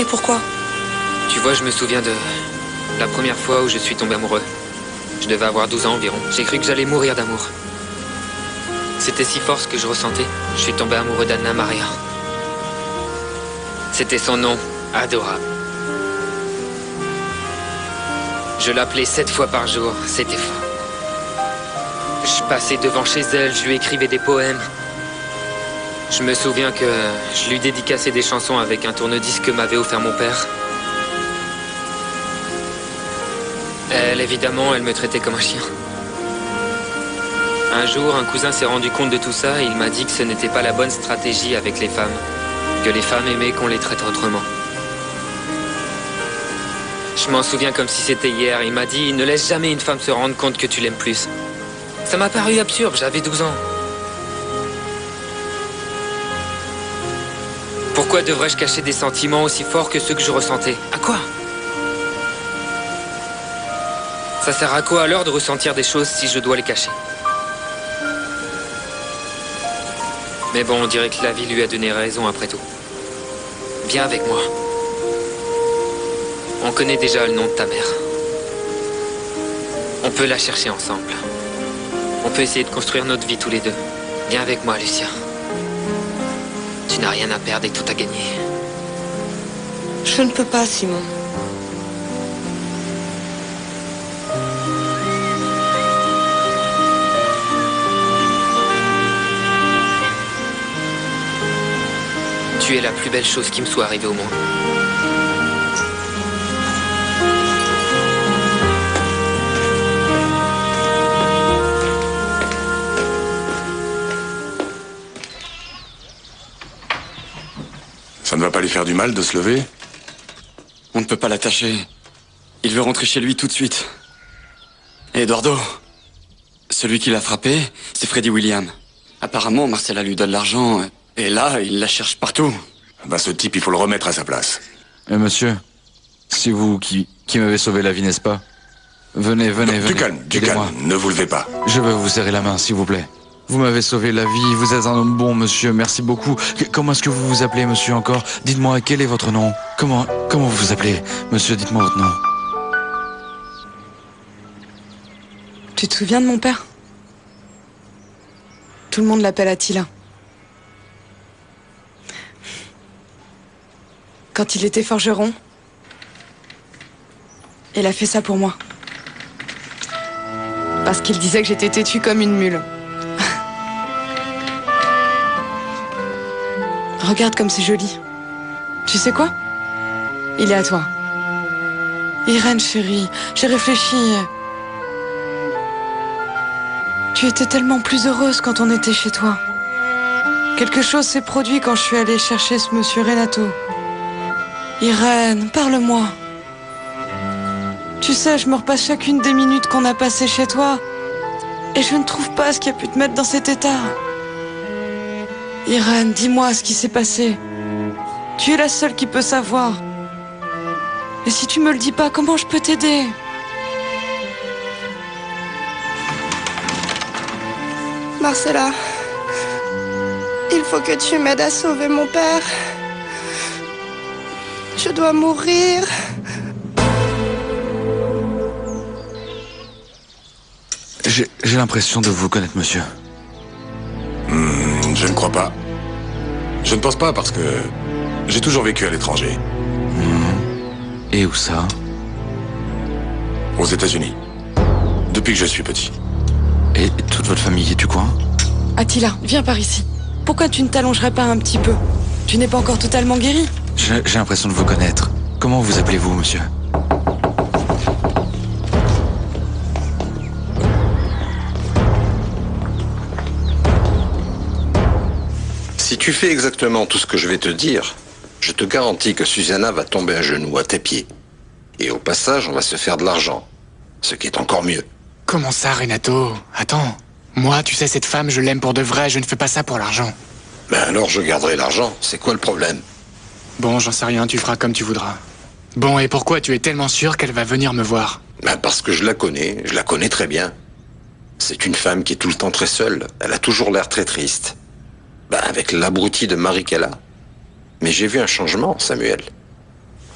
pourquoi? Tu vois, je me souviens de la première fois où je suis tombé amoureux. Je devais avoir 12 ans environ. J'ai cru que j'allais mourir d'amour. C'était si fort ce que je ressentais. Je suis tombé amoureux d'Anna Maria. C'était son nom, adorable. Je l'appelais 7 fois par jour, c'était fou. Je passais devant chez elle, je lui écrivais des poèmes. Je me souviens que je lui dédicaçais des chansons avec un tourne-disque que m'avait offert mon père. Elle, évidemment, elle me traitait comme un chien. Un jour, un cousin s'est rendu compte de tout ça et il m'a dit que ce n'était pas la bonne stratégie avec les femmes. Que les femmes aimaient qu'on les traite autrement. Je m'en souviens comme si c'était hier. Il m'a dit, ne laisse jamais une femme se rendre compte que tu l'aimes plus. Ça m'a paru absurde, j'avais 12 ans. Pourquoi devrais-je cacher des sentiments aussi forts que ceux que je ressentais? À quoi? Ça sert à quoi alors de ressentir des choses si je dois les cacher? Mais bon, on dirait que la vie lui a donné raison après tout. Viens avec moi. On connaît déjà le nom de ta mère. On peut la chercher ensemble. On peut essayer de construire notre vie tous les deux. Viens avec moi, Lucien. Tu n'as rien à perdre et tout à gagner. Je ne peux pas, Simon. Tu es la plus belle chose qui me soit arrivée au monde. Ça ne va pas lui faire du mal de se lever? On ne peut pas l'attacher. Il veut rentrer chez lui tout de suite. Et Eduardo, celui qui l'a frappé, c'est Freddy William. Apparemment, Marcella lui donne l'argent, et là, il la cherche partout. Ben, ce type, il faut le remettre à sa place. Monsieur, c'est vous qui m'avez sauvé la vie, n'est-ce pas? Venez, venez, venez. Du calme, ne vous levez pas. Je veux vous serrer la main, s'il vous plaît. Vous m'avez sauvé la vie, vous êtes un homme bon, monsieur, merci beaucoup. Comment est-ce que vous vous appelez, monsieur, encore? Dites-moi, quel est votre nom? Comment vous vous appelez? Monsieur, dites-moi votre nom. Tu te souviens de mon père? Tout le monde l'appelle Attila. Quand il était forgeron, il a fait ça pour moi. Parce qu'il disait que j'étais têtue comme une mule. Regarde comme c'est joli. Tu sais quoi? Il est à toi. Irène, chérie, j'ai réfléchi. Tu étais tellement plus heureuse quand on était chez toi. Quelque chose s'est produit quand je suis allée chercher ce monsieur Renato. Irène, parle-moi. Tu sais, je me repasse chacune des minutes qu'on a passées chez toi. Et je ne trouve pas ce qui a pu te mettre dans cet état. Irène, dis-moi ce qui s'est passé. Tu es la seule qui peut savoir. Et si tu me le dis pas, comment je peux t'aider? Marcella, il faut que tu m'aides à sauver mon père. Je dois mourir. J'ai l'impression de vous connaître, monsieur. Je ne crois pas. Je ne pense pas parce que j'ai toujours vécu à l'étranger. Et où ça? Aux États-Unis. Depuis que je suis petit. Et toute votre famille est du coin? Attila, viens par ici. Pourquoi tu ne t'allongerais pas un petit peu? Tu n'es pas encore totalement guéri? J'ai l'impression de vous connaître. Comment vous appelez-vous, monsieur? Si tu fais exactement tout ce que je vais te dire, je te garantis que Susanna va tomber à genoux à tes pieds. Et au passage, on va se faire de l'argent. Ce qui est encore mieux. Comment ça, Renato? Attends. Moi, tu sais, cette femme, je l'aime pour de vrai, je ne fais pas ça pour l'argent. Ben alors, je garderai l'argent. C'est quoi le problème? Bon, j'en sais rien, tu feras comme tu voudras. Bon, et pourquoi tu es tellement sûr qu'elle va venir me voir? Ben parce que je la connais très bien. C'est une femme qui est tout le temps très seule. Elle a toujours l'air très triste. Ben avec l'abruti de mari qu'elle a. Mais j'ai vu un changement, Samuel.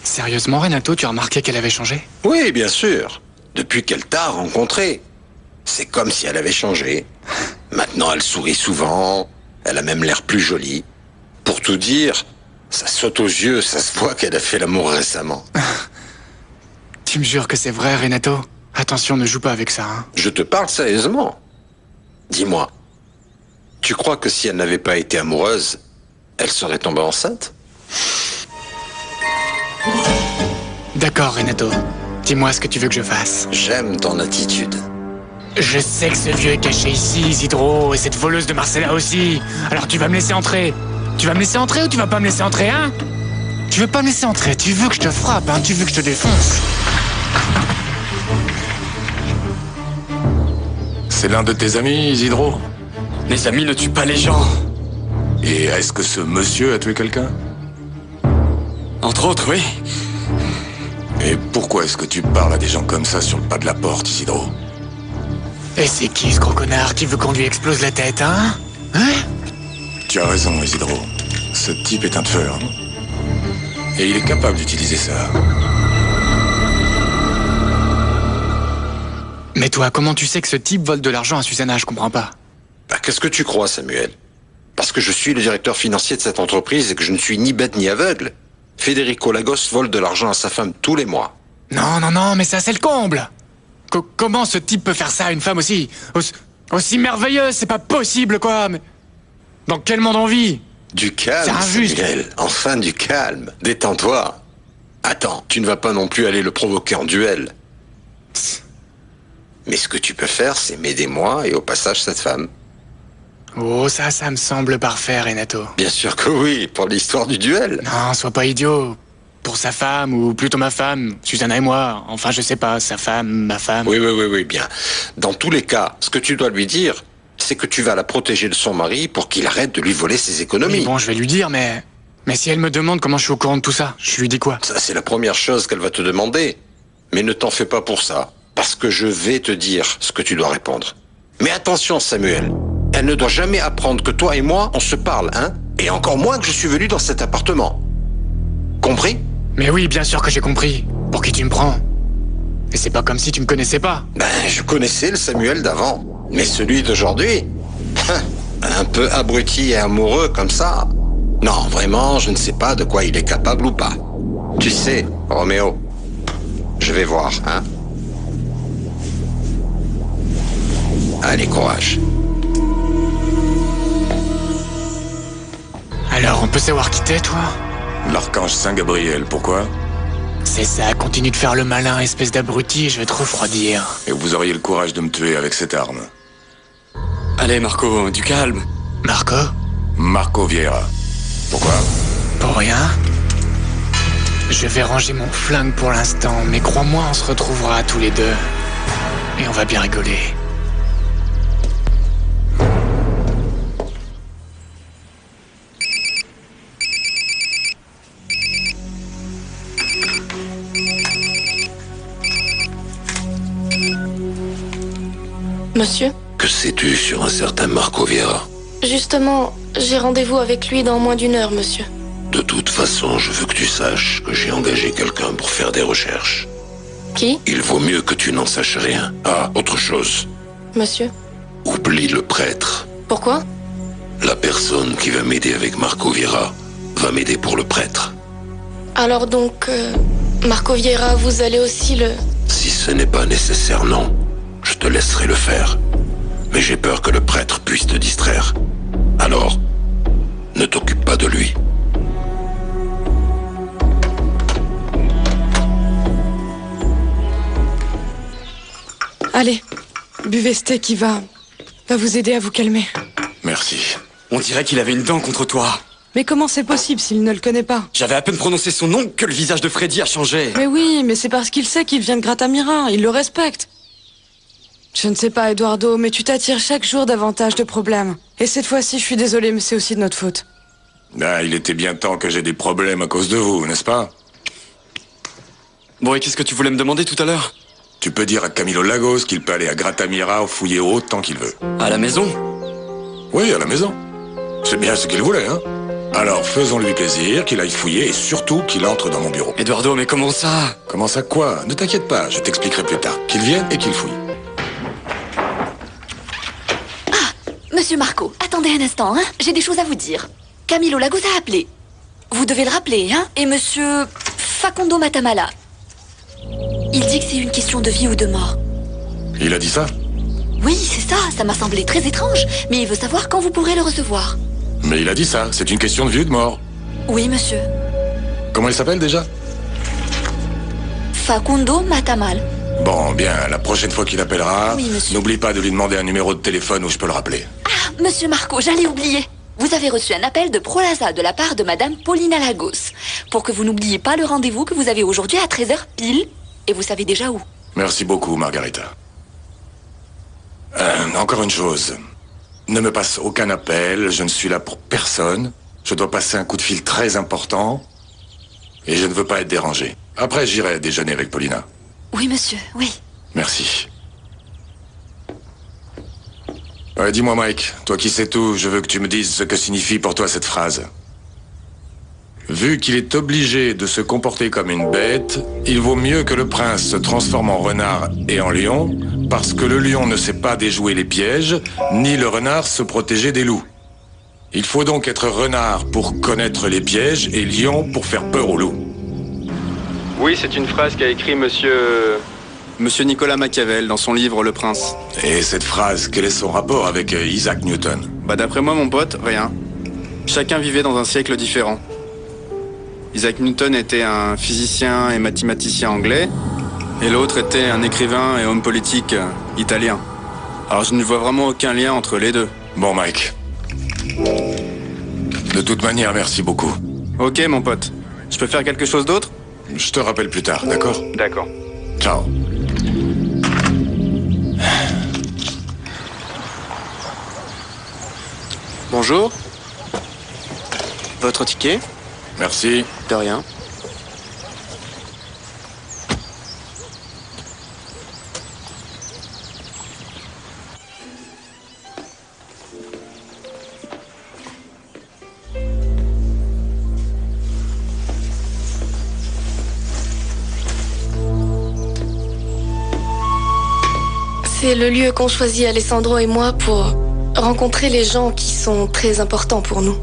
Sérieusement, Renato, tu as remarqué qu'elle avait changé? Oui, bien sûr. Depuis qu'elle t'a rencontré. C'est comme si elle avait changé. Maintenant, elle sourit souvent. Elle a même l'air plus jolie. Pour tout dire, ça saute aux yeux, ça se voit qu'elle a fait l'amour récemment. Tu me jures que c'est vrai, Renato? Attention, ne joue pas avec ça, hein. Je te parle sérieusement. Dis-moi, tu crois que si elle n'avait pas été amoureuse, elle serait tombée enceinte? D'accord, Renato. Dis-moi ce que tu veux que je fasse. J'aime ton attitude. Je sais que ce vieux est caché ici, Isidro, et cette voleuse de Marcella aussi. Alors tu vas me laisser entrer? Tu vas me laisser entrer ou tu vas pas me laisser entrer, hein? Tu veux pas me laisser entrer? Tu veux que je te frappe, hein? Tu veux que je te défonce? C'est l'un de tes amis, Isidro? Les amis ne tuent pas les gens. Et est-ce que ce monsieur a tué quelqu'un? Entre autres, oui. Et pourquoi est-ce que tu parles à des gens comme ça sur le pas de la porte, Isidro? Et c'est qui ce gros connard qui veut qu'on lui explose la tête, hein? Hein? Tu as raison, Isidro. Ce type est un tueur. Et il est capable d'utiliser ça. Mais toi, comment tu sais que ce type vole de l'argent à Susanna? Je comprends pas. Bah, qu'est-ce que tu crois, Samuel? Parce que je suis le directeur financier de cette entreprise et que je ne suis ni bête ni aveugle. Federico Lagos vole de l'argent à sa femme tous les mois. Non, mais ça c'est le comble. Comment ce type peut faire ça à une femme aussi merveilleuse? C'est pas possible, quoi. Mais dans quel monde on vit? Du calme, C'est injuste. Samuel. Enfin, du calme. Détends-toi. Attends, tu ne vas pas non plus aller le provoquer en duel. Mais ce que tu peux faire, c'est m'aider moi et au passage cette femme. Oh, ça me semble parfait, Renato. Bien sûr que oui, pour l'histoire du duel. Non, sois pas idiot. Pour sa femme, ou plutôt ma femme, Susanna et moi. Enfin, je sais pas, sa femme, ma femme. Oui, bien. Dans tous les cas, ce que tu dois lui dire, c'est que tu vas la protéger de son mari pour qu'il arrête de lui voler ses économies. Oui, bon, je vais lui dire, mais si elle me demande comment je suis au courant de tout ça, je lui dis quoi? Ça, c'est la première chose qu'elle va te demander. Mais ne t'en fais pas pour ça, parce que je vais te dire ce que tu dois répondre. Mais attention, Samuel, elle ne doit jamais apprendre que toi et moi, on se parle, hein? Et encore moins que je suis venu dans cet appartement. Compris? Mais oui, bien sûr que j'ai compris. Pour qui tu me prends? Et c'est pas comme si tu me connaissais pas. Ben, je connaissais le Samuel d'avant. Mais celui d'aujourd'hui, un peu abruti et amoureux comme ça. Non, vraiment, je ne sais pas de quoi il est capable ou pas. Tu sais, Roméo, je vais voir, hein? Allez, courage. Alors, on peut savoir qui t'es, toi? L'archange Saint-Gabriel, pourquoi? C'est ça, continue de faire le malin, espèce d'abruti, je vais te refroidir. Et vous auriez le courage de me tuer avec cette arme. Allez, Marco, du calme. Marco? Marco Vieira. Pourquoi? Pour rien. Je vais ranger mon flingue pour l'instant, mais crois-moi, on se retrouvera tous les deux. Et on va bien rigoler. Monsieur? Que sais-tu sur un certain Marco Vieira? Justement, j'ai rendez-vous avec lui dans moins d'1 heure, monsieur. De toute façon, je veux que tu saches que j'ai engagé quelqu'un pour faire des recherches. Qui? Il vaut mieux que tu n'en saches rien. Ah, autre chose. Monsieur? Oublie le prêtre. Pourquoi? La personne qui va m'aider avec Marco Vieira va m'aider pour le prêtre. Alors donc, Marco Vieira, vous allez aussi le... Si ce n'est pas nécessaire, non. Je te laisserai le faire. Mais j'ai peur que le prêtre puisse te distraire. Alors, ne t'occupe pas de lui. Allez, buvez ce thé qui va vous aider à vous calmer. Merci. On dirait qu'il avait une dent contre toi. Mais comment c'est possible s'il ne le connaît pas? J'avais à peine prononcé son nom que le visage de Freddy a changé. Mais oui, mais c'est parce qu'il sait qu'il vient de Gratamira, il le respecte. Je ne sais pas, Eduardo, mais tu t'attires chaque jour davantage de problèmes. Et cette fois-ci, je suis désolée, mais c'est aussi de notre faute. Ah, il était bien temps que j'ai des problèmes à cause de vous, n'est-ce pas? Bon, et qu'est-ce que tu voulais me demander tout à l'heure? Tu peux dire à Camilo Lagos qu'il peut aller à Gratamira fouiller autant qu'il veut. À la maison? Oui, à la maison. C'est bien ce qu'il voulait, hein? Alors faisons-lui plaisir, qu'il aille fouiller et surtout qu'il entre dans mon bureau. Eduardo, mais comment ça? Comment ça quoi? Ne t'inquiète pas, je t'expliquerai plus tard. Qu'il vienne et qu'il fouille. Monsieur Marco, attendez un instant, hein. J'ai des choses à vous dire. Camilo Lagos a appelé. Vous devez le rappeler, hein. Et monsieur Facundo Matamala. Il dit que c'est une question de vie ou de mort. Il a dit ça? Oui, c'est ça. Ça m'a semblé très étrange. Mais il veut savoir quand vous pourrez le recevoir. Mais il a dit ça, c'est une question de vie ou de mort. Oui, monsieur. Comment il s'appelle déjà? Facundo Matamal. Bon, bien, la prochaine fois qu'il appellera, Oui, monsieur. n'oublie pas de lui demander un numéro de téléphone où je peux le rappeler. Ah, monsieur Marco, j'allais oublier. Vous avez reçu un appel de Prolaza de la part de madame Paulina Lagos. Pour que vous n'oubliez pas le rendez-vous que vous avez aujourd'hui à 13h pile. Et vous savez déjà où. Merci beaucoup, Margarita. Encore une chose. Ne me passe aucun appel, je ne suis là pour personne. Je dois passer un coup de fil très important. Et je ne veux pas être dérangé. Après, j'irai déjeuner avec Paulina. Oui, monsieur, oui. Merci. Ouais, dis-moi, Mike, toi qui sais tout, je veux que tu me dises ce que signifie pour toi cette phrase. Vu qu'il est obligé de se comporter comme une bête, il vaut mieux que le prince se transforme en renard et en lion, parce que le lion ne sait pas déjouer les pièges, ni le renard se protéger des loups. Il faut donc être renard pour connaître les pièges et lion pour faire peur aux loups. Oui, c'est une phrase qu'a écrit monsieur Nicolas Machiavel dans son livre Le Prince. Et cette phrase, quel est son rapport avec Isaac Newton? Bah d'après moi, mon pote, rien. Chacun vivait dans un siècle différent. Isaac Newton était un physicien et mathématicien anglais, et l'autre était un écrivain et homme politique italien. Alors je ne vois vraiment aucun lien entre les deux. Bon, Mike. De toute manière, merci beaucoup. Ok, mon pote. Je peux faire quelque chose d'autre? Je te rappelle plus tard, d'accord? D'accord. Ciao. Bonjour. Votre ticket? Merci. De rien. C'est le lieu qu'ont choisi Alessandro et moi pour rencontrer les gens qui sont très importants pour nous.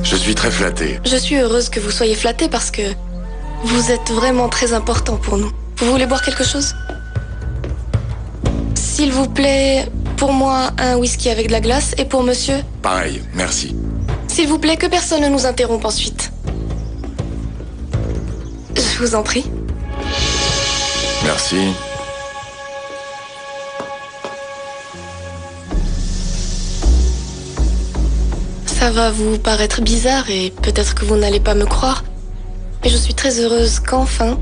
Je suis très flatté. Je suis heureuse que vous soyez flattés parce que vous êtes vraiment très important pour nous. Vous voulez boire quelque chose? S'il vous plaît, pour moi, un whisky avec de la glace et pour monsieur? Pareil, merci. S'il vous plaît, que personne ne nous interrompe ensuite. Je vous en prie. Merci. Ça va vous paraître bizarre et peut-être que vous n'allez pas me croire, mais je suis très heureuse qu'enfin,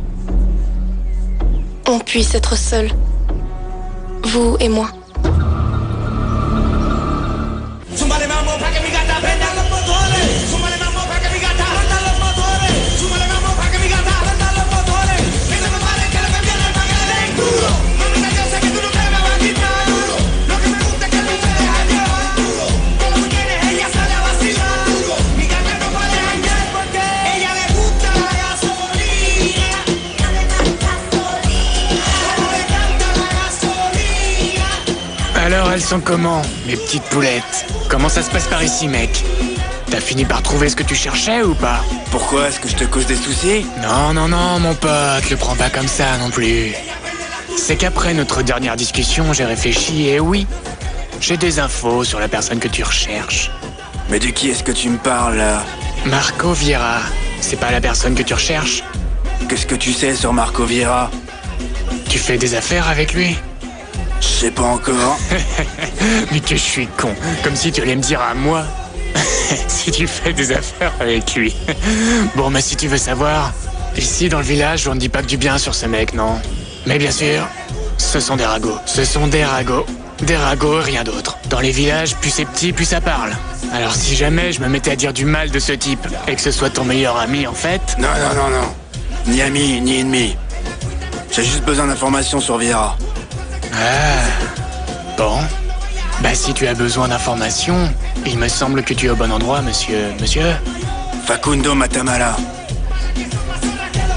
on puisse être seuls. Vous et moi. Alors elles sont comment, mes petites poulettes? Comment ça se passe par ici, mec? T'as fini par trouver ce que tu cherchais ou pas? Pourquoi? Est-ce que je te cause des soucis? Non, non, non, mon pote, le prends pas comme ça non plus. C'est qu'après notre dernière discussion, j'ai réfléchi et oui, j'ai des infos sur la personne que tu recherches. Mais de qui est-ce que tu me parles, là? Marco Vieira, c'est pas la personne que tu recherches? Qu'est-ce que tu sais sur Marco Vieira? Tu fais des affaires avec lui? Je sais pas encore. Mais que je suis con, comme si tu allais me dire à moi si tu fais des affaires avec lui. Bon, mais si tu veux savoir, ici dans le village, on ne dit pas que du bien sur ce mec, non? Mais bien sûr, ce sont des ragots. Ce sont des ragots. Des ragots et rien d'autre. Dans les villages, plus c'est petit, plus ça parle. Alors si jamais je me mettais à dire du mal de ce type, et que ce soit ton meilleur ami en fait... Non, non, non, non. Ni ami, ni ennemi. J'ai juste besoin d'informations sur Vieira. Ah... Bon... Bah si tu as besoin d'informations, il me semble que tu es au bon endroit, monsieur. Monsieur? Facundo Matamala.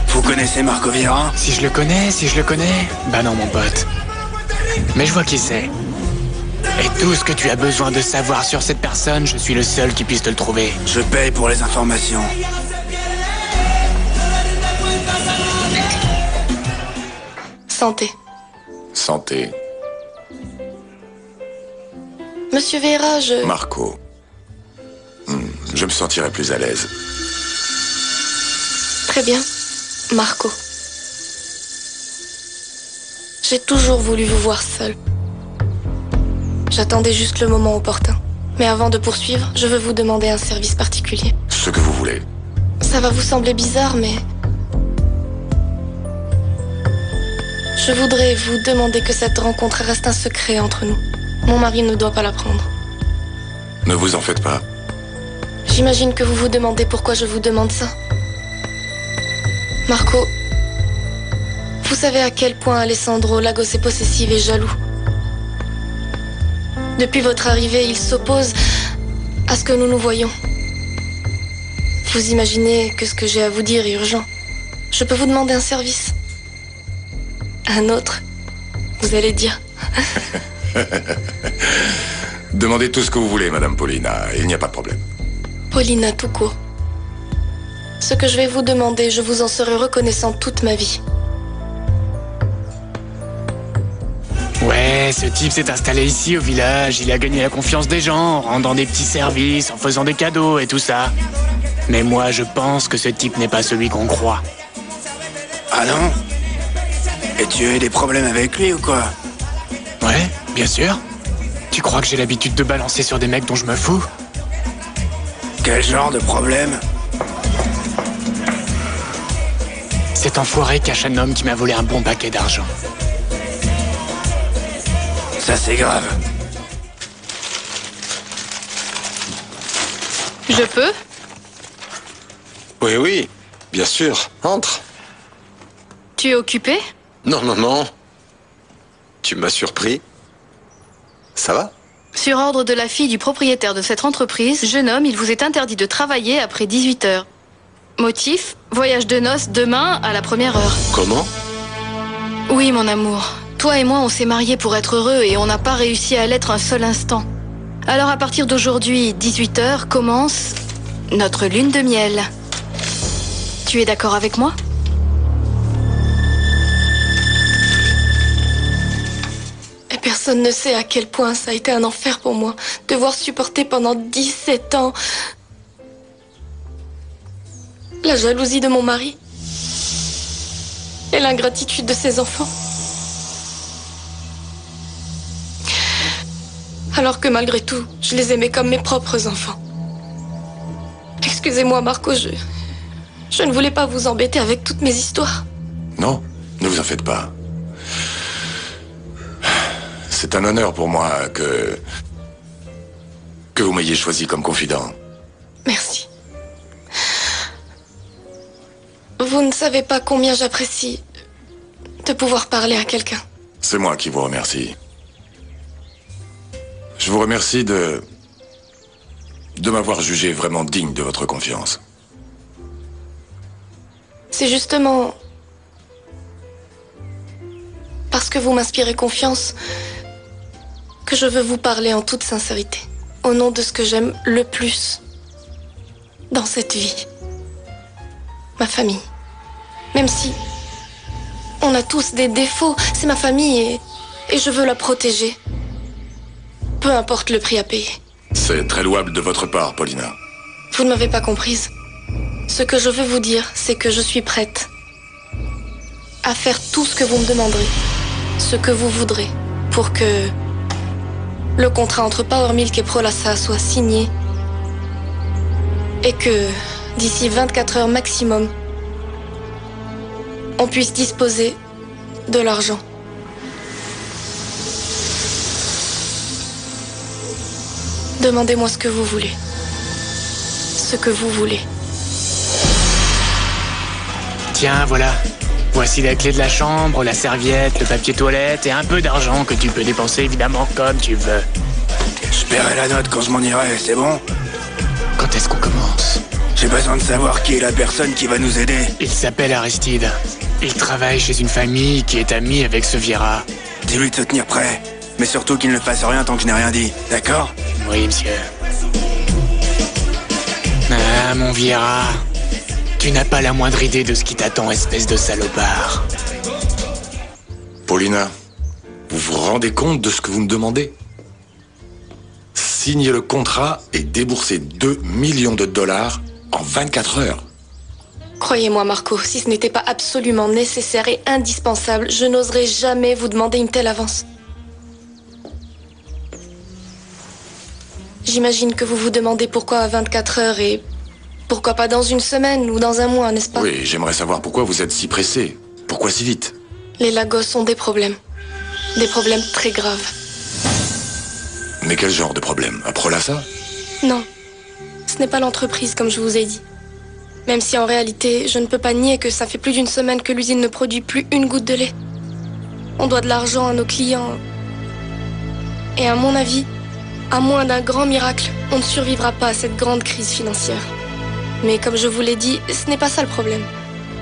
Vous connaissez Marco Vieira? Si je le connais. Bah non, mon pote. Mais je vois qui c'est. Et tout ce que tu as besoin de savoir sur cette personne, je suis le seul qui puisse te le trouver. Je paye pour les informations. Santé. Santé. Monsieur Vieira, Marco. Je me sentirais plus à l'aise. Très bien. Marco. J'ai toujours voulu vous voir seul. J'attendais juste le moment opportun. Mais avant de poursuivre, je veux vous demander un service particulier. Ce que vous voulez. Ça va vous sembler bizarre, mais... je voudrais vous demander que cette rencontre reste un secret entre nous. Mon mari ne doit pas l'apprendre. Ne vous en faites pas. J'imagine que vous vous demandez pourquoi je vous demande ça. Marco, vous savez à quel point Alessandro Lagos est possessif et jaloux. Depuis votre arrivée, il s'oppose à ce que nous nous voyons. Vous imaginez que ce que j'ai à vous dire est urgent. Je peux vous demander un service? Un autre, vous allez dire. Demandez tout ce que vous voulez, Madame Paulina. Il n'y a pas de problème. Paulina tout court. Ce que je vais vous demander, je vous en serai reconnaissant toute ma vie. Ouais, ce type s'est installé ici au village. Il a gagné la confiance des gens en rendant des petits services, en faisant des cadeaux et tout ça. Mais moi, je pense que ce type n'est pas celui qu'on croit. Ah non? Et tu as eu des problèmes avec lui ou quoi? Ouais, bien sûr. Tu crois que j'ai l'habitude de balancer sur des mecs dont je me fous? Quel genre de problème? Cet enfoiré cache un homme qui m'a volé un bon paquet d'argent. Ça c'est grave. Je peux? Oui, oui, bien sûr. Entre. Tu es occupé? Non, non, non. Tu m'as surpris. Ça va? Sur ordre de la fille du propriétaire de cette entreprise, jeune homme, il vous est interdit de travailler après 18 heures. Motif, voyage de noces demain à la première heure. Comment? Oui, mon amour. Toi et moi, on s'est mariés pour être heureux et on n'a pas réussi à l'être un seul instant. Alors à partir d'aujourd'hui, 18 heures, commence notre lune de miel. Tu es d'accord avec moi? Et personne ne sait à quel point ça a été un enfer pour moi. Devoir supporter pendant 17 ans la jalousie de mon mari et l'ingratitude de ses enfants. Alors que malgré tout, je les aimais comme mes propres enfants. Excusez-moi, Marco, je ne voulais pas vous embêter avec toutes mes histoires. Non, ne vous en faites pas. C'est un honneur pour moi que vous m'ayez choisi comme confident. Merci. Vous ne savez pas combien j'apprécie de pouvoir parler à quelqu'un. C'est moi qui vous remercie. Je vous remercie de m'avoir jugé vraiment digne de votre confiance. C'est justement parce que vous m'inspirez confiance que je veux vous parler en toute sincérité, au nom de ce que j'aime le plus dans cette vie. Ma famille. Même si on a tous des défauts, c'est ma famille et je veux la protéger. Peu importe le prix à payer. C'est très louable de votre part, Paulina. Vous ne m'avez pas comprise. Ce que je veux vous dire, c'est que je suis prête à faire tout ce que vous me demanderez, ce que vous voudrez, pour que le contrat entre Power Milk et Prolassa soit signé et que, d'ici 24 heures maximum, on puisse disposer de l'argent. Demandez-moi ce que vous voulez. Ce que vous voulez. Tiens, voilà. Voici la clé de la chambre, la serviette, le papier toilette et un peu d'argent que tu peux dépenser évidemment comme tu veux. Je paierai la note quand je m'en irai, c'est bon? Quand est-ce qu'on commence? J'ai besoin de savoir qui est la personne qui va nous aider. Il s'appelle Aristide. Il travaille chez une famille qui est amie avec ce Viera. Dis-lui de se tenir prêt. Mais surtout qu'il ne fasse rien tant que je n'ai rien dit, d'accord? Oui, monsieur. Ah, mon Viera. Tu n'as pas la moindre idée de ce qui t'attend, espèce de salopard. Paulina, vous vous rendez compte de ce que vous me demandez? Signez le contrat et déboursez 2 millions de dollars en 24 heures. Croyez-moi, Marco, si ce n'était pas absolument nécessaire et indispensable, je n'oserais jamais vous demander une telle avance. J'imagine que vous vous demandez pourquoi à 24 heures et pourquoi pas dans une semaine ou dans un mois, n'est-ce pas? Oui, j'aimerais savoir pourquoi vous êtes si pressé. Pourquoi si vite? Les Lagos ont des problèmes. Des problèmes très graves. Mais quel genre de problème? Un prolassa? Non, ce n'est pas l'entreprise comme je vous ai dit. Même si en réalité, je ne peux pas nier que ça fait plus d'une semaine que l'usine ne produit plus une goutte de lait. On doit de l'argent à nos clients. Et à mon avis, à moins d'un grand miracle, on ne survivra pas à cette grande crise financière. Mais comme je vous l'ai dit, ce n'est pas ça le problème.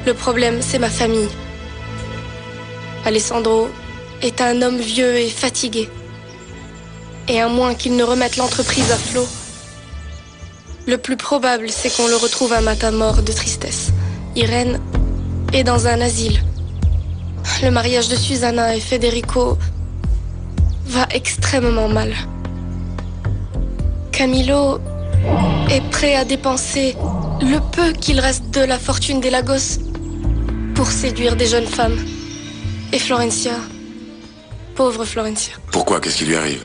Le problème, c'est ma famille. Alessandro est un homme vieux et fatigué. Et à moins qu'il ne remette l'entreprise à flot, le plus probable, c'est qu'on le retrouve un matin mort de tristesse. Irène est dans un asile. Le mariage de Susanna et Federico va extrêmement mal. Camillo est prêt à dépenser le peu qu'il reste de la fortune des Lagos pour séduire des jeunes femmes. Et Florencia, pauvre Florencia. Pourquoi? Qu'est-ce qui lui arrive?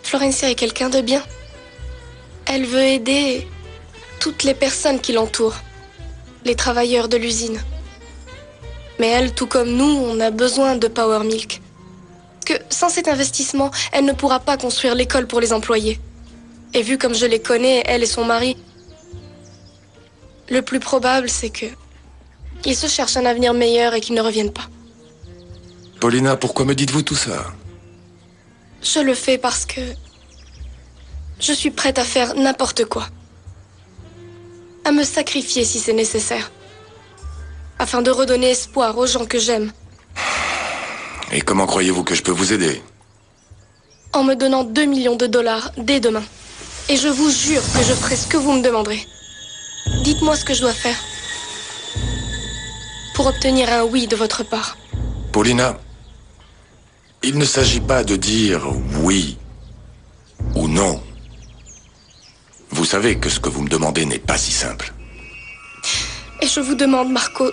Florencia est quelqu'un de bien. Elle veut aider toutes les personnes qui l'entourent, les travailleurs de l'usine. Mais elle, tout comme nous, on a besoin de Power Milk. Parce que sans cet investissement, elle ne pourra pas construire l'école pour les employés. Et vu comme je les connais, elle et son mari, le plus probable, c'est que ils se cherchent un avenir meilleur et qu'ils ne reviennent pas. Paulina, pourquoi me dites-vous tout ça? Je le fais parce que je suis prête à faire n'importe quoi. À me sacrifier si c'est nécessaire. Afin de redonner espoir aux gens que j'aime. Et comment croyez-vous que je peux vous aider? En me donnant 2 millions de dollars dès demain. Et je vous jure que je ferai ce que vous me demanderez. Dites-moi ce que je dois faire. Pour obtenir un oui de votre part. Paulina, il ne s'agit pas de dire oui ou non. Vous savez que ce que vous me demandez n'est pas si simple. Et je vous demande, Marco,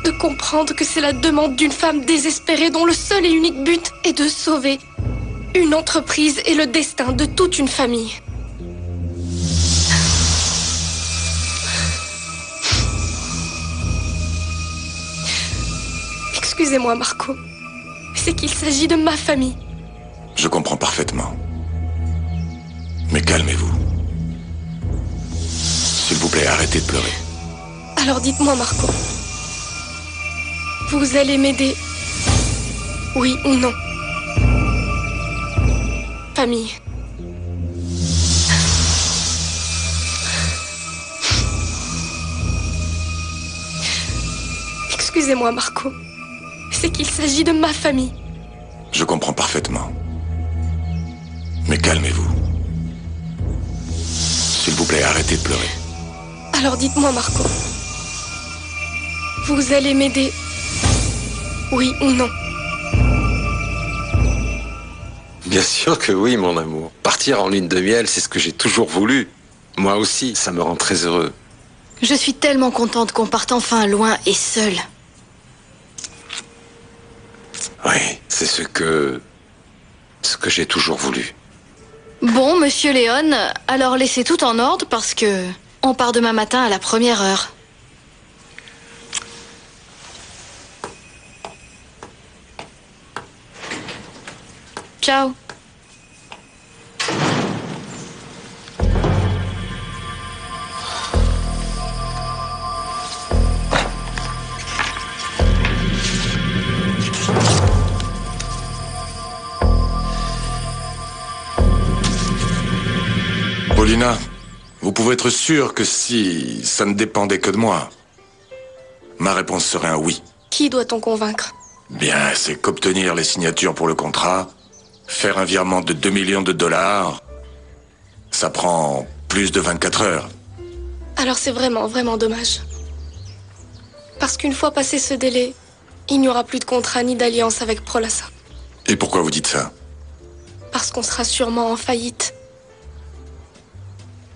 de comprendre que c'est la demande d'une femme désespérée dont le seul et unique but est de sauver une entreprise et le destin de toute une famille. Excusez-moi, Marco. C'est qu'il s'agit de ma famille. Je comprends parfaitement. Mais calmez-vous. S'il vous plaît, arrêtez de pleurer. Alors dites-moi, Marco. Vous allez m'aider? Oui ou non? Famille. Excusez-moi, Marco. C'est qu'il s'agit de ma famille. Je comprends parfaitement. Mais calmez-vous. S'il vous plaît, arrêtez de pleurer. Alors dites-moi, Marco. Vous allez m'aider? Oui ou non? Bien sûr que oui, mon amour. Partir en lune de miel, c'est ce que j'ai toujours voulu. Moi aussi, ça me rend très heureux. Je suis tellement contente qu'on parte enfin loin et seul. Oui, c'est ce que j'ai toujours voulu. Bon, monsieur Léon, alors laissez tout en ordre parce que on part demain matin à la première heure. Ciao. Paulina, vous pouvez être sûr que si ça ne dépendait que de moi, ma réponse serait un oui. Qui doit-on convaincre? Bien, c'est qu'obtenir les signatures pour le contrat, faire un virement de 2 millions de dollars, ça prend plus de 24 heures. Alors c'est vraiment, vraiment dommage. Parce qu'une fois passé ce délai, il n'y aura plus de contrat ni d'alliance avec Prolassa. Et pourquoi vous dites ça? Parce qu'on sera sûrement en faillite.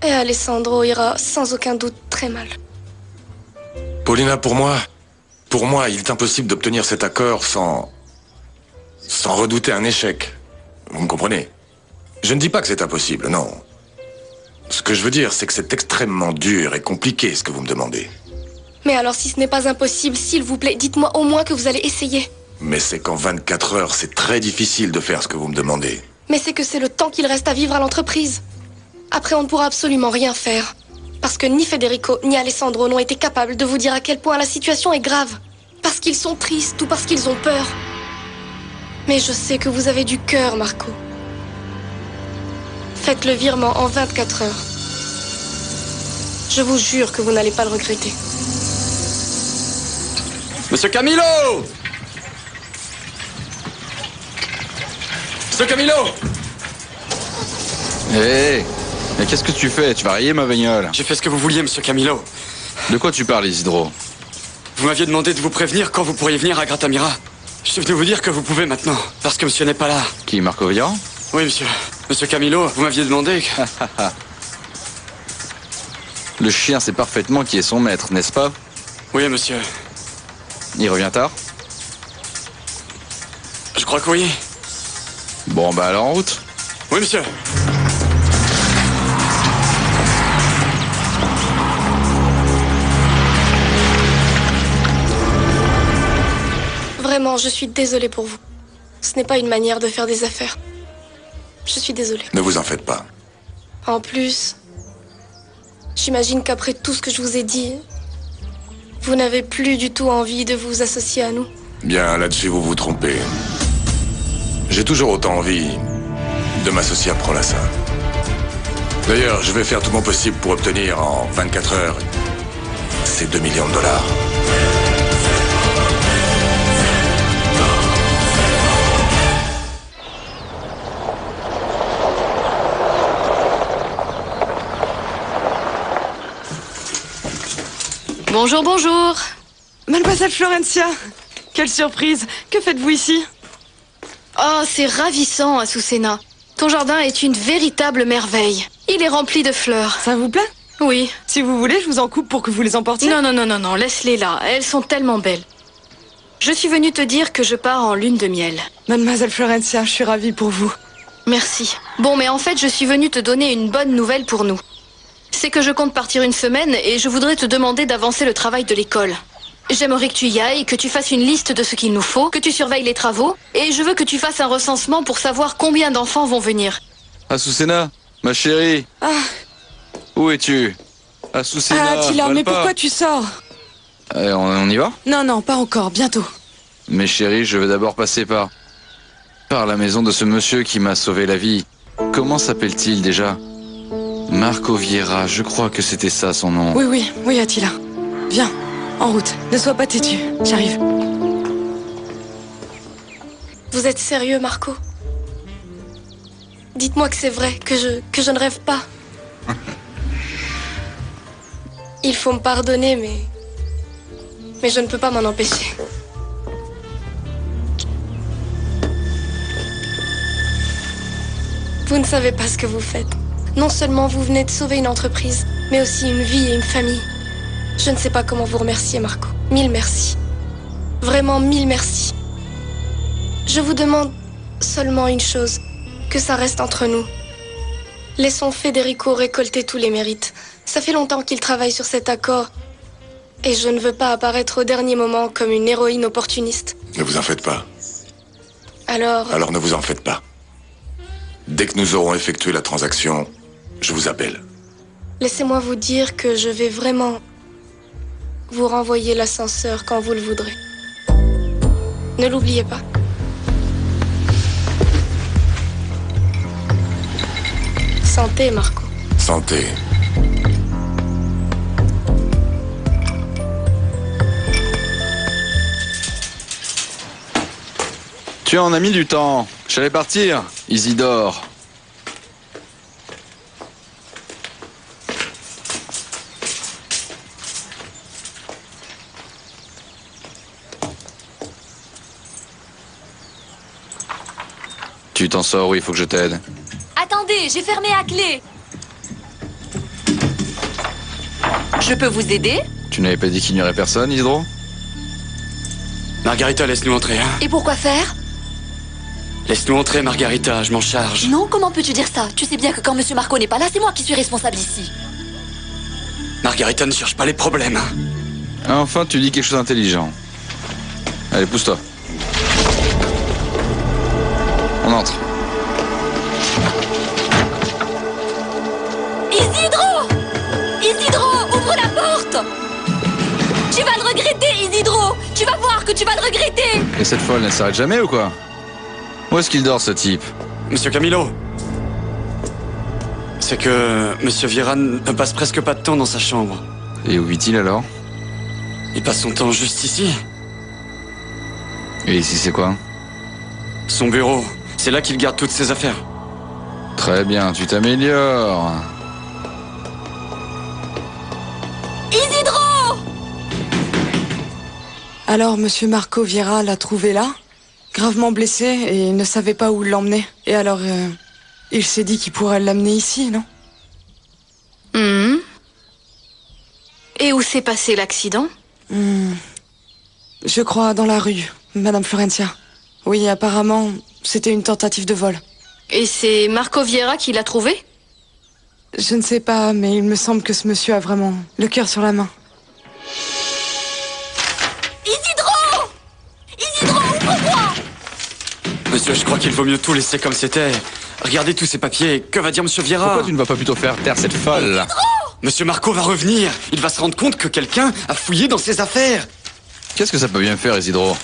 Et Alessandro ira sans aucun doute très mal. Paulina, pour moi, il est impossible d'obtenir cet accord sans redouter un échec. Vous me comprenez? Je ne dis pas que c'est impossible, non. Ce que je veux dire, c'est que c'est extrêmement dur et compliqué ce que vous me demandez. Mais alors si ce n'est pas impossible, s'il vous plaît, dites-moi au moins que vous allez essayer. Mais c'est qu'en 24 heures, c'est très difficile de faire ce que vous me demandez. Mais c'est que c'est le temps qu'il reste à vivre à l'entreprise. Après, on ne pourra absolument rien faire. Parce que ni Federico ni Alessandro n'ont été capables de vous dire à quel point la situation est grave. Parce qu'ils sont tristes ou parce qu'ils ont peur. Mais je sais que vous avez du cœur, Marco. Faites le virement en 24 heures. Je vous jure que vous n'allez pas le regretter. Monsieur Camilo! Monsieur Camilo! Hé, mais qu'est-ce que tu fais? Tu vas rayer ma bagnole. J'ai fait ce que vous vouliez, monsieur Camilo. De quoi tu parles, Isidro? Vous m'aviez demandé de vous prévenir quand vous pourriez venir à Gratamira. Je suis venu vous dire que vous pouvez maintenant, parce que monsieur n'est pas là. Qui, Marco Vian? Oui, monsieur. Monsieur Camilo, vous m'aviez demandé que... Le chien sait parfaitement qui est son maître, n'est-ce pas? Oui, monsieur. Il revient tard? Je crois que oui. Bon, bah alors en route. Oui, monsieur. Vraiment, je suis désolée pour vous. Ce n'est pas une manière de faire des affaires. Je suis désolée. Ne vous en faites pas. En plus, j'imagine qu'après tout ce que je vous ai dit, vous n'avez plus du tout envie de vous associer à nous. Bien, là-dessus, vous vous trompez. J'ai toujours autant envie de m'associer à Prolassa. D'ailleurs, je vais faire tout mon possible pour obtenir en 24 heures ces 2 millions de dollars. Bonjour, bonjour. Mademoiselle Florencia, quelle surprise. Que faites-vous ici? Oh, c'est ravissant, Azucena. Ton jardin est une véritable merveille. Il est rempli de fleurs. Ça vous plaît? Oui. Si vous voulez, je vous en coupe pour que vous les emportiez. Non, laisse-les là. Elles sont tellement belles. Je suis venue te dire que je pars en lune de miel. Mademoiselle Florencia, je suis ravie pour vous. Merci. Bon, mais en fait, je suis venue te donner une bonne nouvelle pour nous. C'est que je compte partir une semaine et je voudrais te demander d'avancer le travail de l'école. J'aimerais que tu y ailles, que tu fasses une liste de ce qu'il nous faut, que tu surveilles les travaux, et je veux que tu fasses un recensement pour savoir combien d'enfants vont venir. Azucena, ma chérie. Ah. Où es-tu? Azucena, Ah, Attila, mais pourquoi tu sors? On y va? Non, pas encore, bientôt. Mais chérie, je veux d'abord passer par la maison de ce monsieur qui m'a sauvé la vie. Comment s'appelle-t-il déjà? Marco Vieira, je crois que c'était ça son nom. Oui, Attila. Viens, en route. Ne sois pas têtu. J'arrive. Vous êtes sérieux, Marco? Dites-moi que c'est vrai, que je ne rêve pas. Il faut me pardonner, mais je ne peux pas m'en empêcher. Vous ne savez pas ce que vous faites. Non seulement vous venez de sauver une entreprise, mais aussi une vie et une famille. Je ne sais pas comment vous remercier, Marco. 1000 merci. Vraiment 1000 merci. Je vous demande seulement une chose, que ça reste entre nous. Laissons Federico récolter tous les mérites. Ça fait longtemps qu'il travaille sur cet accord. Et je ne veux pas apparaître au dernier moment comme une héroïne opportuniste. Ne vous en faites pas. Alors ne vous en faites pas. Dès que nous aurons effectué la transaction, je vous appelle. Laissez-moi vous dire que je vais vraiment vous renvoyer l'ascenseur quand vous le voudrez. Ne l'oubliez pas. Santé, Marco. Santé. Tu en as mis du temps. J'allais partir, Isidore. Tu t'en sors ou il faut que je t'aide? Attendez, j'ai fermé à clé. Je peux vous aider? Tu n'avais pas dit qu'il n'y aurait personne, Isidro? Margarita, laisse-nous entrer, hein. Et pourquoi faire? Laisse-nous entrer, Margarita, je m'en charge. Non, comment peux-tu dire ça? Tu sais bien que quand Monsieur Marco n'est pas là, c'est moi qui suis responsable ici. Margarita ne cherche pas les problèmes, hein. Enfin, tu dis quelque chose d'intelligent. Allez, pousse-toi. On entre. Isidro! Isidro, ouvre la porte! Tu vas le regretter, Isidro! Tu vas voir que tu vas le regretter! Et cette fois, elle ne s'arrête jamais ou quoi? Où est-ce qu'il dort, ce type? Monsieur Camilo, c'est que Monsieur Vieira ne passe presque pas de temps dans sa chambre. Et où vit-il alors? Il passe son temps juste ici. Et ici, c'est quoi? Son bureau. C'est là qu'il garde toutes ses affaires. Très bien, tu t'améliores. Isidro! Alors, Monsieur Marco Vieira l'a trouvé là, gravement blessé, et il ne savait pas où l'emmener. Et alors, il s'est dit qu'il pourrait l'amener ici, non? Et où s'est passé l'accident? Je crois dans la rue, Madame Florencia. Oui, apparemment, c'était une tentative de vol. Et c'est Marco Vieira qui l'a trouvé? Je ne sais pas, mais il me semble que ce monsieur a vraiment le cœur sur la main. Isidro! Isidro, ouvre-moi! Monsieur, je crois qu'il vaut mieux tout laisser comme c'était. Regardez tous ces papiers. Que va dire Monsieur Vieira? Pourquoi tu ne vas pas plutôt faire taire cette folle? Monsieur Marco va revenir. Il va se rendre compte que quelqu'un a fouillé dans ses affaires. Qu'est-ce que ça peut bien faire, Isidro?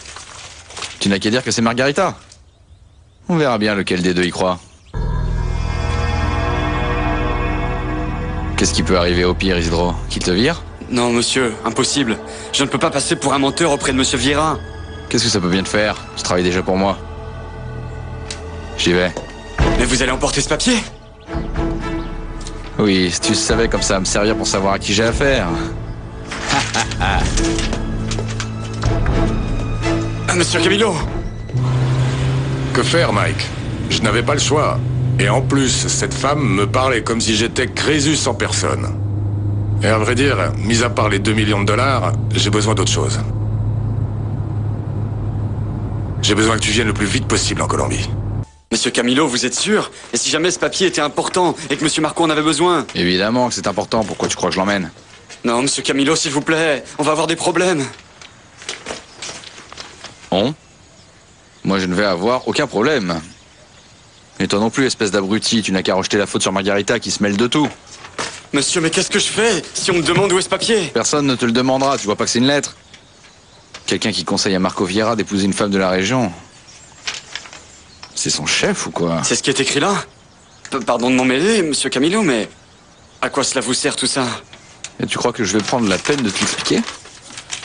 Tu n'as qu'à dire que c'est Margarita. On verra bien lequel des deux y croit. Qu'est-ce qui peut arriver au pire, Isidro? Qu'il te vire? Non, monsieur, impossible. Je ne peux pas passer pour un menteur auprès de Monsieur Vieira. Qu'est-ce que ça peut bien te faire? Tu travailles déjà pour moi. J'y vais. Mais vous allez emporter ce papier? Oui, si tu savais comme ça me servir pour savoir à qui j'ai affaire. Monsieur Camilo! Que faire, Mike? Je n'avais pas le choix. Et en plus, cette femme me parlait comme si j'étais Crésus en personne. Et à vrai dire, mis à part les 2 millions de dollars, j'ai besoin d'autre chose. J'ai besoin que tu viennes le plus vite possible en Colombie. Monsieur Camilo, vous êtes sûr? Et si jamais ce papier était important et que Monsieur Marco en avait besoin? Évidemment que c'est important, pourquoi tu crois que je l'emmène? Non, Monsieur Camilo, s'il vous plaît, on va avoir des problèmes. Bon. Moi, je ne vais avoir aucun problème. Et toi non plus, espèce d'abruti, tu n'as qu'à rejeter la faute sur Margarita qui se mêle de tout. Monsieur, mais qu'est-ce que je fais si on me demande où est ce papier? Personne ne te le demandera, tu vois pas que c'est une lettre? Quelqu'un qui conseille à Marco Vieira d'épouser une femme de la région. C'est son chef ou quoi? C'est ce qui est écrit là? Pardon de m'en mêler, Monsieur Camilo, mais à quoi cela vous sert tout ça? Et tu crois que je vais prendre la peine de t'expliquer?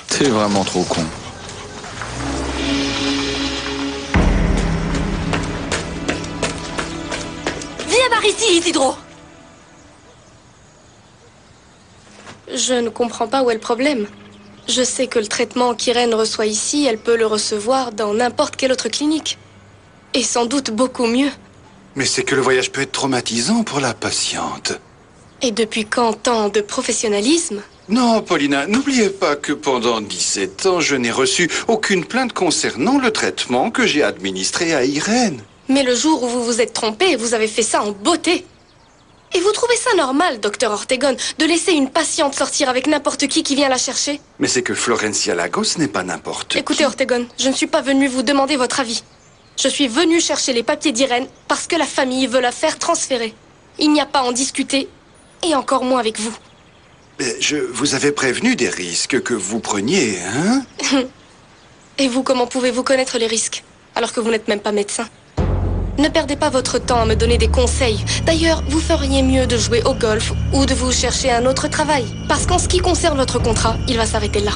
T'es vraiment trop con. Viens par ici, Isidro! Je ne comprends pas où est le problème. Je sais que le traitement qu'Irène reçoit ici, elle peut le recevoir dans n'importe quelle autre clinique. Et sans doute beaucoup mieux. Mais c'est que le voyage peut être traumatisant pour la patiente. Et depuis quand tant de professionnalisme? Non, Paulina, n'oubliez pas que pendant 17 ans, je n'ai reçu aucune plainte concernant le traitement que j'ai administré à Irène. Mais le jour où vous vous êtes trompé, vous avez fait ça en beauté. Et vous trouvez ça normal, docteur Ortegon, de laisser une patiente sortir avec n'importe qui vient la chercher? Mais c'est que Florencia Lagos n'est pas n'importe qui. Écoutez, Ortegon, je ne suis pas venue vous demander votre avis. Je suis venue chercher les papiers d'Irène parce que la famille veut la faire transférer. Il n'y a pas à en discuter, et encore moins avec vous. Je vous avais prévenu des risques que vous preniez, hein? Et vous, comment pouvez-vous connaître les risques, alors que vous n'êtes même pas médecin? Ne perdez pas votre temps à me donner des conseils. D'ailleurs, vous feriez mieux de jouer au golf ou de vous chercher un autre travail. Parce qu'en ce qui concerne votre contrat, il va s'arrêter là.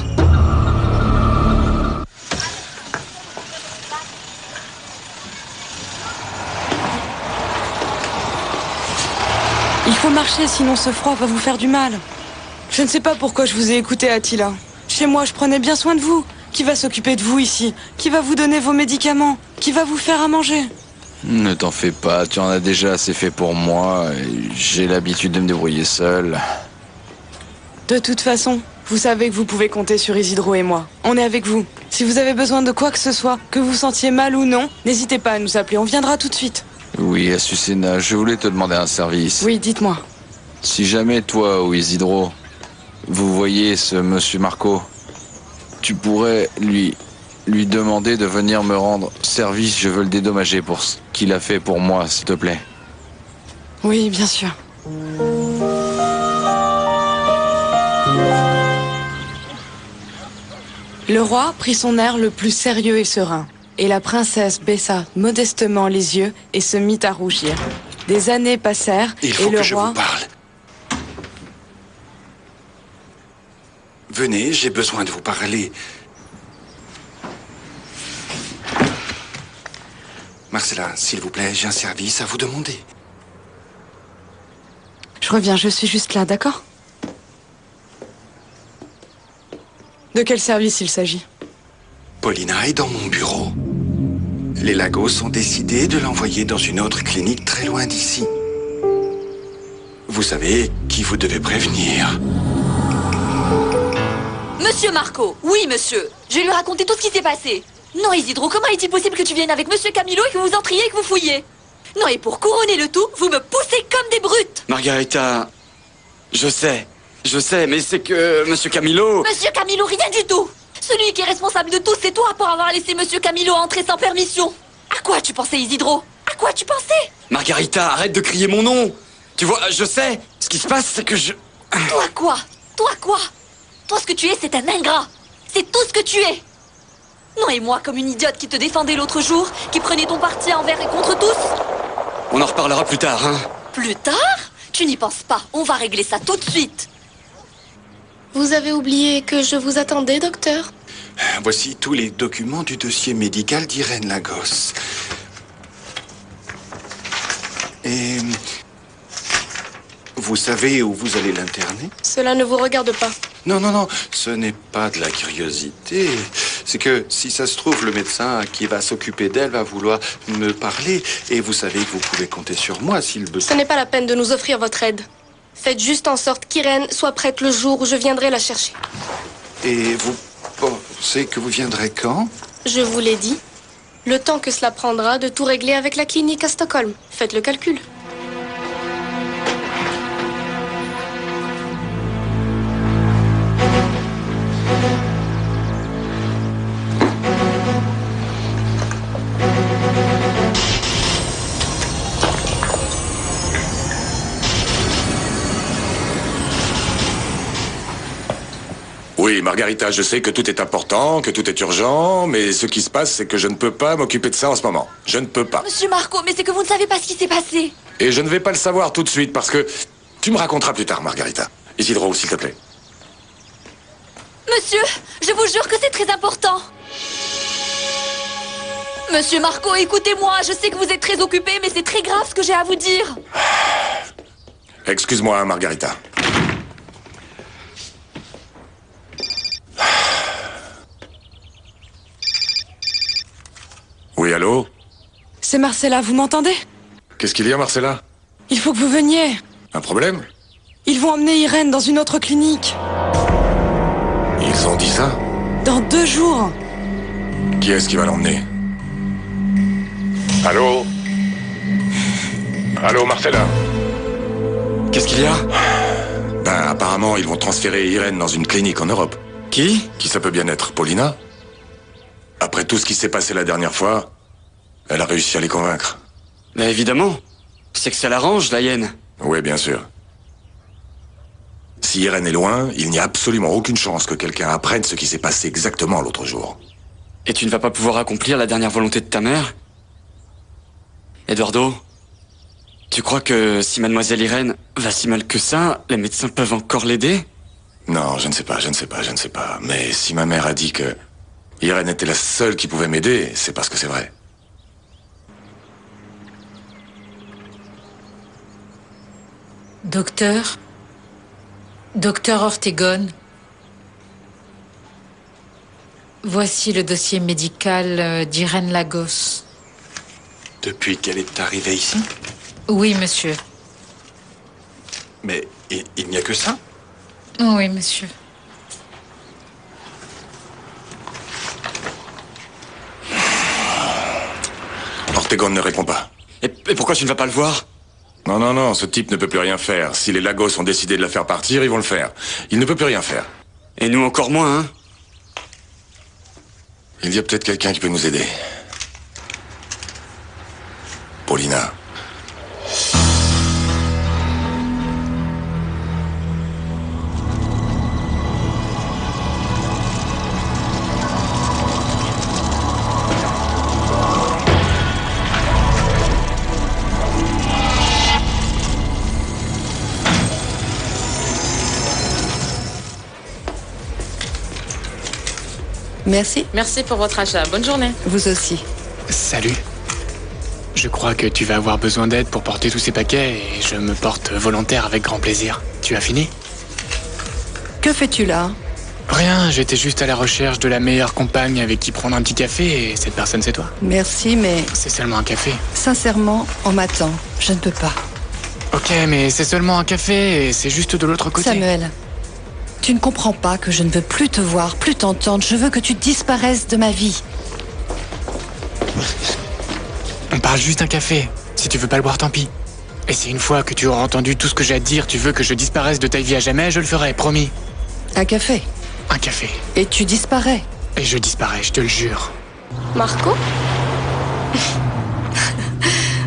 Il faut marcher, sinon ce froid va vous faire du mal. Je ne sais pas pourquoi je vous ai écouté, Attila. Chez moi, je prenais bien soin de vous. Qui va s'occuper de vous ici? Qui va vous donner vos médicaments? Qui va vous faire à manger? Ne t'en fais pas, tu en as déjà assez fait pour moi. J'ai l'habitude de me débrouiller seul. De toute façon, vous savez que vous pouvez compter sur Isidro et moi. On est avec vous. Si vous avez besoin de quoi que ce soit, que vous sentiez mal ou non, n'hésitez pas à nous appeler, on viendra tout de suite. Oui, Azucena, je voulais te demander un service. Oui, dites-moi. Si jamais toi ou Isidro, vous voyez ce monsieur Marco, tu pourrais lui demander de venir me rendre service, je veux le dédommager pour ce qu'il a fait pour moi, s'il te plaît. Oui, bien sûr. Le roi prit son air le plus sérieux et serein, et la princesse baissa modestement les yeux et se mit à rougir. Des années passèrent, Il faut et le que je roi... vous parle. Venez, j'ai besoin de vous parler. Marcella, s'il vous plaît, j'ai un service à vous demander. Je reviens, je suis juste là, d'accord? De quel service il s'agit? Paulina est dans mon bureau. Les Lagos ont décidé de l'envoyer dans une autre clinique très loin d'ici. Vous savez qui vous devez prévenir. Monsieur Marco, oui monsieur. Je vais lui raconter tout ce qui s'est passé. Non Isidro, comment est-il possible que tu viennes avec monsieur Camilo et que vous entriez et que vous fouillez? Non, et pour couronner le tout, vous me poussez comme des brutes. Margarita, je sais, mais c'est que monsieur Camilo... Monsieur Camilo, rien du tout. Celui qui est responsable de tout, c'est toi pour avoir laissé monsieur Camilo entrer sans permission. À quoi tu pensais, Isidro? À quoi tu pensais? Margarita, arrête de crier mon nom. Tu vois, je sais. Ce qui se passe, c'est que je... Toi quoi? Toi quoi? Toi, ce que tu es, c'est un ingrat. C'est tout ce que tu es. Non, et moi, comme une idiote qui te défendait l'autre jour, qui prenait ton parti envers et contre tous. On en reparlera plus tard, hein. Plus tard? Tu n'y penses pas. On va régler ça tout de suite. Vous avez oublié que je vous attendais, docteur? Voici tous les documents du dossier médical d'Irène Lagos. Et... vous savez où vous allez l'interner? Cela ne vous regarde pas. Non, ce n'est pas de la curiosité. C'est que, si ça se trouve, le médecin qui va s'occuper d'elle va vouloir me parler. Et vous savez que vous pouvez compter sur moi s'il besoin. Ce n'est pas la peine de nous offrir votre aide. Faites juste en sorte qu'Irène soit prête le jour où je viendrai la chercher. Et vous pensez que vous viendrez quand? Je vous l'ai dit. Le temps que cela prendra de tout régler avec la clinique à Stockholm. Faites le calcul. Oui, Margarita, je sais que tout est important, que tout est urgent, mais ce qui se passe, c'est que je ne peux pas m'occuper de ça en ce moment. Je ne peux pas. Monsieur Marco, mais c'est que vous ne savez pas ce qui s'est passé. Et je ne vais pas le savoir tout de suite, parce que... Tu me raconteras plus tard, Margarita. Isidro, s'il te plaît. Monsieur, je vous jure que c'est très important. Monsieur Marco, écoutez-moi. Je sais que vous êtes très occupé, mais c'est très grave ce que j'ai à vous dire. Excuse-moi, Margarita. Oui, allô? C'est Marcella, vous m'entendez? Qu'est-ce qu'il y a, Marcella? Il faut que vous veniez. Un problème? Ils vont emmener Irène dans une autre clinique. Ils ont dit ça? Dans 2 jours. Qui est-ce qui va l'emmener? Allô? Allô, Marcella? Qu'est-ce qu'il y a? Ben, apparemment, ils vont transférer Irène dans une clinique en Europe. Qui? Qui ça peut bien être? Paulina? Après tout ce qui s'est passé la dernière fois, elle a réussi à les convaincre. Mais évidemment. C'est que ça l'arrange, la hyène. Oui, bien sûr. Si Irène est loin, il n'y a absolument aucune chance que quelqu'un apprenne ce qui s'est passé exactement l'autre jour. Et tu ne vas pas pouvoir accomplir la dernière volonté de ta mère? Eduardo, tu crois que si Mademoiselle Irène va si mal que ça, les médecins peuvent encore l'aider? Non, je ne sais pas. Mais si ma mère a dit que Irène était la seule qui pouvait m'aider, c'est parce que c'est vrai. Docteur Ortegon, voici le dossier médical d'Irène Lagos. Depuis qu'elle est arrivée ici? Oui, monsieur. Mais il n'y a que ça? Oui, monsieur. Ortegon ne répond pas. Et pourquoi tu ne vas pas le voir? Non, ce type ne peut plus rien faire. Si les Lagos ont décidé de la faire partir, ils vont le faire. Il ne peut plus rien faire. Et nous encore moins, hein? Il y a peut-être quelqu'un qui peut nous aider. Paulina. Merci. Merci pour votre achat. Bonne journée. Vous aussi. Salut. Je crois que tu vas avoir besoin d'aide pour porter tous ces paquets et je me porte volontaire avec grand plaisir. Tu as fini? Que fais-tu là? Rien, j'étais juste à la recherche de la meilleure compagne avec qui prendre un petit café et cette personne c'est toi. Merci, mais... C'est seulement un café. Sincèrement, on m'attend. Je ne peux pas. Ok, mais c'est seulement un café et c'est juste de l'autre côté. Samuel, tu ne comprends pas que je ne veux plus te voir, plus t'entendre. Je veux que tu disparaisses de ma vie. On parle juste d'un café. Si tu veux pas le boire, tant pis. Et si une fois que tu auras entendu tout ce que j'ai à te dire, tu veux que je disparaisse de ta vie à jamais, je le ferai, promis. Un café. Un café. Et tu disparais. Et je disparais, je te le jure. Marco?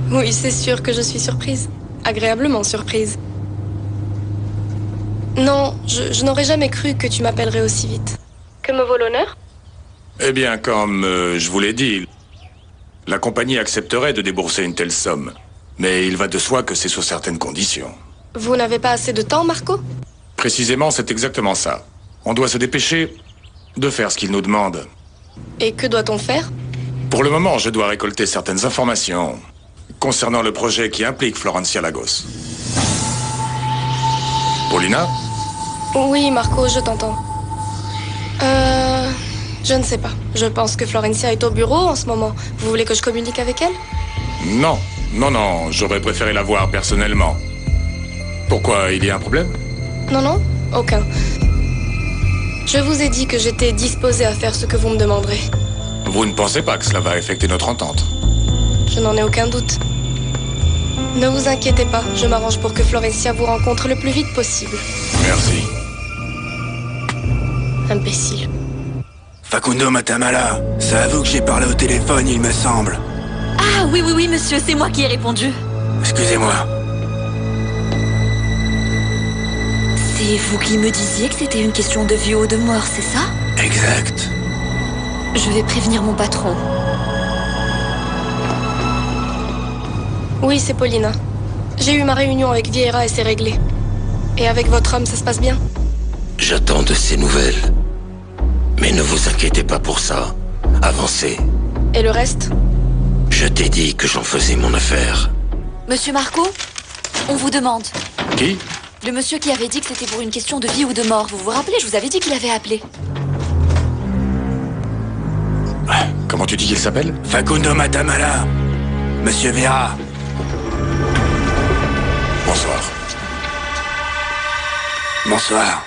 Oui, c'est sûr que je suis surprise. Agréablement surprise. Non, je n'aurais jamais cru que tu m'appellerais aussi vite. Que me vaut l'honneur? Eh bien, comme je vous l'ai dit, la compagnie accepterait de débourser une telle somme. Mais il va de soi que c'est sous certaines conditions. Vous n'avez pas assez de temps, Marco? Précisément, c'est exactement ça. On doit se dépêcher de faire ce qu'il nous demande. Et que doit-on faire? Pour le moment, je dois récolter certaines informations concernant le projet qui implique Florencia Lagos. Paulina? Oui, Marco, je t'entends. Je ne sais pas. Je pense que Florencia est au bureau en ce moment. Vous voulez que je communique avec elle? Non, j'aurais préféré la voir personnellement. Pourquoi, il y a un problème? Non, aucun. Je vous ai dit que j'étais disposée à faire ce que vous me demanderez. Vous ne pensez pas que cela va affecter notre entente? Je n'en ai aucun doute. Ne vous inquiétez pas, je m'arrange pour que Florencia vous rencontre le plus vite possible. Merci. Imbécile. Facundo Matamala, c'est à vous que j'ai parlé au téléphone, il me semble. Ah oui, monsieur, c'est moi qui ai répondu. Excusez-moi. C'est vous qui me disiez que c'était une question de vie ou de mort, c'est ça? Exact. Je vais prévenir mon patron. Oui, c'est Paulina. J'ai eu ma réunion avec Vieira et c'est réglé. Et avec votre homme, ça se passe bien? J'attends de ces nouvelles. Mais ne vous inquiétez pas pour ça. Avancez. Et le reste? Je t'ai dit que j'en faisais mon affaire. Monsieur Marco, on vous demande. Qui? Le monsieur qui avait dit que c'était pour une question de vie ou de mort. Vous vous rappelez, je vous avais dit qu'il avait appelé. Comment tu dis qu'il s'appelle? Facundo Matamala. Monsieur Vera. Bonsoir. Bonsoir.